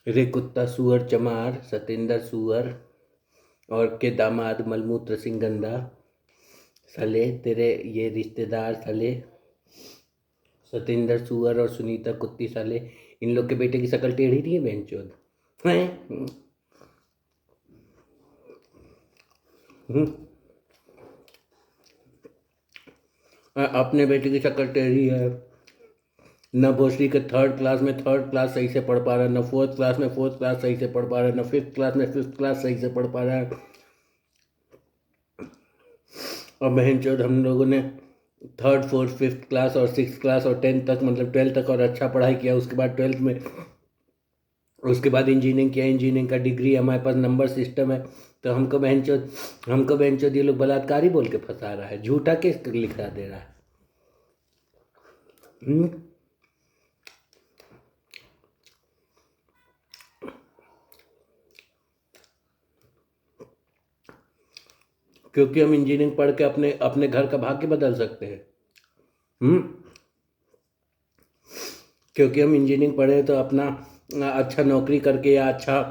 रे कुत्ता सुअर चमार सतेंद्र सुअर और के दामाद मलमूत्र सिंह गंदा, साले तेरे ये रिश्तेदार साले सतेंद्र सुअर और सुनीता कुत्ती साले, इन लोग के बेटे की शक्ल टेढ़ी नहीं है बहनचोद हैं। अपने बेटे की शक्ल टेढ़ी है। न भोसड़ी के थर्ड क्लास में थर्ड क्लास सही से पढ़ पा रहा है, न फोर्थ क्लास में फोर्थ क्लास सही से पढ़ पा रहा है, न फिफ्थ क्लास में फिफ्थ क्लास सही से पढ़ पा रहा है। और बहनचोद हम लोगों ने थर्ड फोर्थ फिफ्थ क्लास और सिक्स क्लास और टेंथ तक, मतलब ट्वेल्थ तक और अच्छा पढ़ाई किया। उसके बाद ट्वेल्थ में, उसके बाद इंजीनियरिंग किया। इंजीनियरिंग का डिग्री हमारे पास, नंबर सिस्टम है। तो हमको बहनचोद ये लोग बलात्कारी बोल के फंसा रहा है, झूठा केस लिखा दे रहा है। हम्म? क्योंकि हम इंजीनियरिंग पढ़ के अपने अपने घर का भाग्य बदल सकते हैं। हम्म? क्योंकि हम इंजीनियरिंग पढ़े तो अपना अच्छा नौकरी करके या अच्छा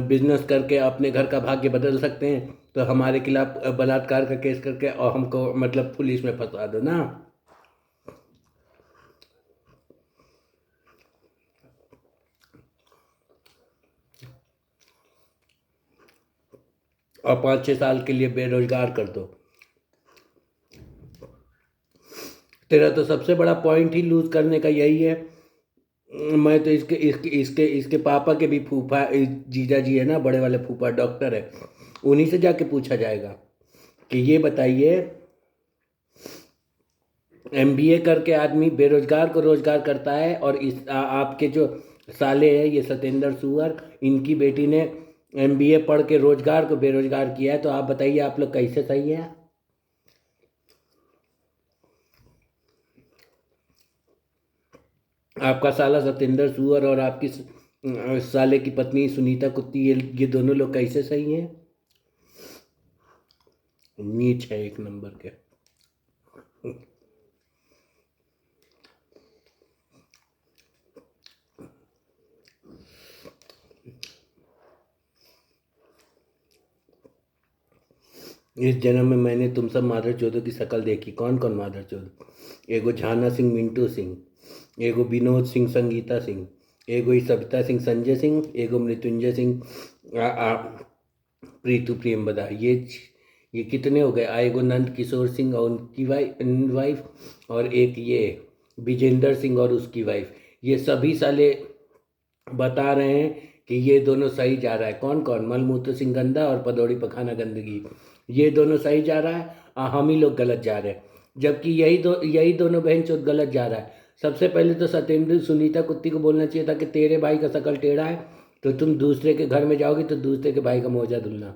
बिजनेस करके अपने घर का भाग्य बदल सकते हैं। तो हमारे खिलाफ बलात्कार का केस करके और हमको मतलब पुलिस में फंसा दो ना। और 5-6 साल के लिए बेरोजगार कर दो। तेरा तो सबसे बड़ा पॉइंट ही लूज करने का यही है। मैं तो इसके पापा के भी फूफा जीजा जी है ना, बड़े वाले फूफा डॉक्टर है, उन्हीं से जाके पूछा जाएगा कि ये बताइए, एमबीए करके आदमी बेरोजगार को रोजगार करता है, और आपके जो साले हैं ये सतेंद्र सुअर, इनकी बेटी ने एमबीए पढ़ के रोजगार को बेरोजगार किया है। तो आप बताइए आप लोग कैसे सही है। आपका साला सतेंद्र सुअर और आपकी साले की पत्नी सुनीता कुत्ती, ये दोनों लोग कैसे सही हैं। नीच है एक नंबर के। इस जन्म में मैंने तुम सब माधर चौधरी की शक्ल देखी। कौन कौन माधर चौधरी? एगो झाना सिंह मिंटू सिंह, एगो विनोद सिंह संगीता सिंह, एगो ई सविता सिंह संजय सिंह, एगो मृत्युंजय सिंह प्रीतु प्रेम बदा। ये कितने हो गए? एगो नंद किशोर सिंह और उनकी वाइफ, और एक ये विजेंद्र सिंह और उसकी वाइफ। ये सभी साले बता रहे हैं कि ये दोनों सही जा रहा है। कौन कौन? मलमूत्र सिंह गंदा और पदौड़ी पखाना गंदगी, ये दोनों सही जा रहा है और हम ही लोग गलत जा रहे हैं। जबकि यही दोनों बहन चोद गलत जा रहा है। सबसे पहले तो सत्येंद्र सुनीता कुत्ती को बोलना चाहिए था कि तेरे भाई का शकल टेढ़ा है, तो तुम दूसरे के घर में जाओगी तो दूसरे के भाई का मोजा धुलना।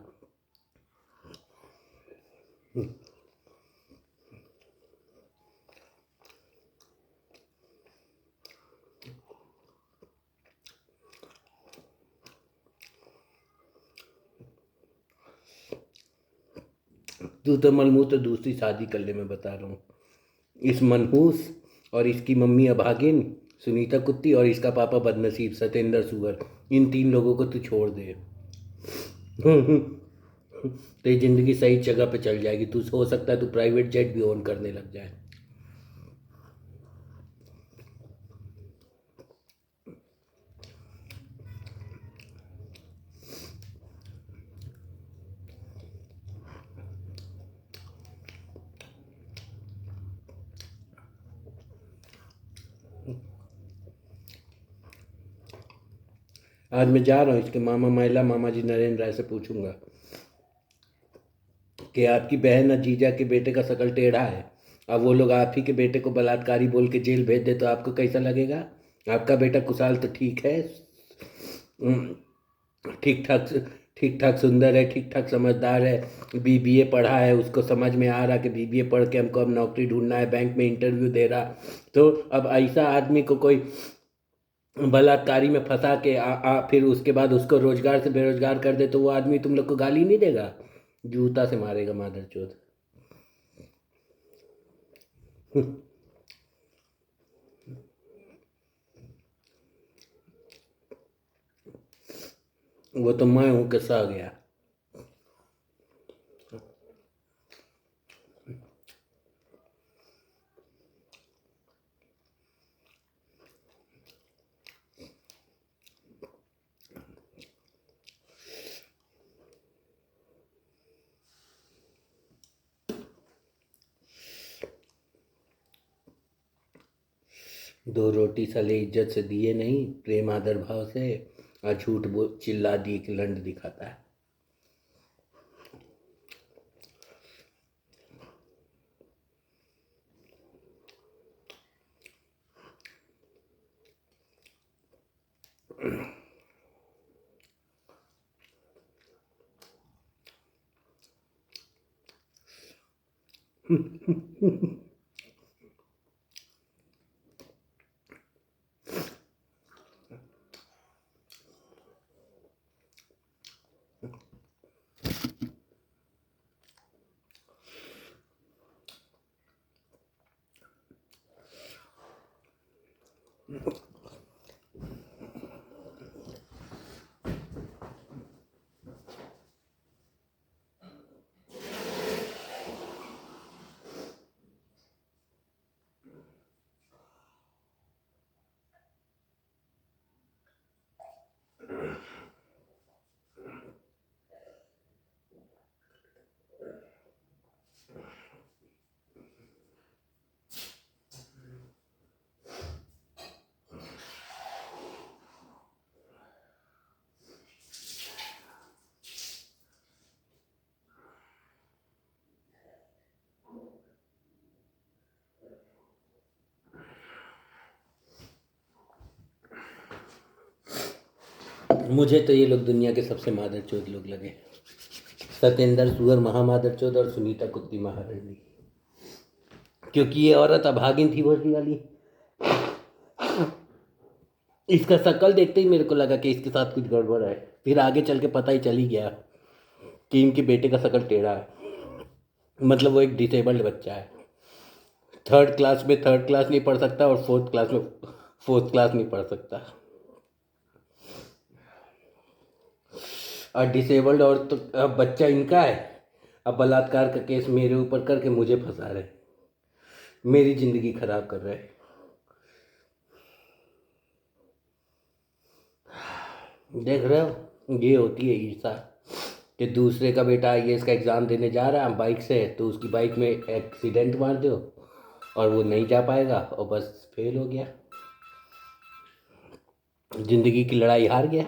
तू तो मलमूत्र दूसरी शादी कर ले, मैं बता रहा हूँ। इस मनहूस और इसकी मम्मी अभागिन सुनीता कुत्ती और इसका पापा बदनसीब सतेंद्र सुअर, इन 3 लोगों को तू छोड़ दे। तेरी जिंदगी सही जगह पे चल जाएगी। तू हो सकता है तू प्राइवेट जेट भी ओन करने लग जाए। आज मैं जा रहा हूँ इसके मामा महिला मामा जी नरेंद्र राय से पूछूंगा कि आपकी बहन और जीजा के बेटे का शकल टेढ़ा है, अब वो लोग आप ही के बेटे को बलात्कारी बोल के जेल भेज दे तो आपको कैसा लगेगा? आपका बेटा कुशाल तो ठीक है, ठीक ठाक, ठीक ठाक सुंदर है, ठीक ठाक समझदार है, बीबीए पढ़ा है, उसको समझ में आ रहा कि बीबीए पढ़ के हमको अब नौकरी ढूंढना है, बैंक में इंटरव्यू दे रहा। तो अब ऐसा आदमी को कोई बलात्कारी में फंसा के फिर उसके बाद उसको रोजगार से बेरोजगार कर दे तो वो आदमी तुम लोग को गाली नहीं देगा? जूता से मारेगा मादर चोद। वो तो मैं हूँ, किस्सा आ गया। दो रोटी साले इज्जत से दिए नहीं, प्रेम आदर भाव से, और झूठ बोल चिल्ला दी कि लंड दिखाता है। मुझे तो ये लोग दुनिया के सबसे मादरचोद लोग लगे। सत्येंद्र सुअर महामादरचोद और सुनीता कुत्ती महारानी। क्योंकि ये औरत अभागिन थी भोसडी वाली। इसका शक्ल देखते ही मेरे को लगा कि इसके साथ कुछ गड़बड़ है। फिर आगे चल के पता ही चल ही गया कि इनके बेटे का शक्ल टेढ़ा है। मतलब वो एक डिसेबल्ड बच्चा है। थर्ड क्लास में थर्ड क्लास नहीं पढ़ सकता और फोर्थ क्लास में फोर्थ क्लास नहीं पढ़ सकता। और डिसेबल्ड और तो अब बच्चा इनका है। अब बलात्कार का केस मेरे ऊपर करके मुझे फंसा रहे, मेरी ज़िंदगी खराब कर रहे। देख रहे हो, ये होती है ईर्षा कि दूसरे का बेटा आईएएस का एग्ज़ाम देने जा रहा है बाइक से, तो उसकी बाइक में एक्सीडेंट मार दो और वो नहीं जा पाएगा और बस फेल हो गया, ज़िंदगी की लड़ाई हार गया।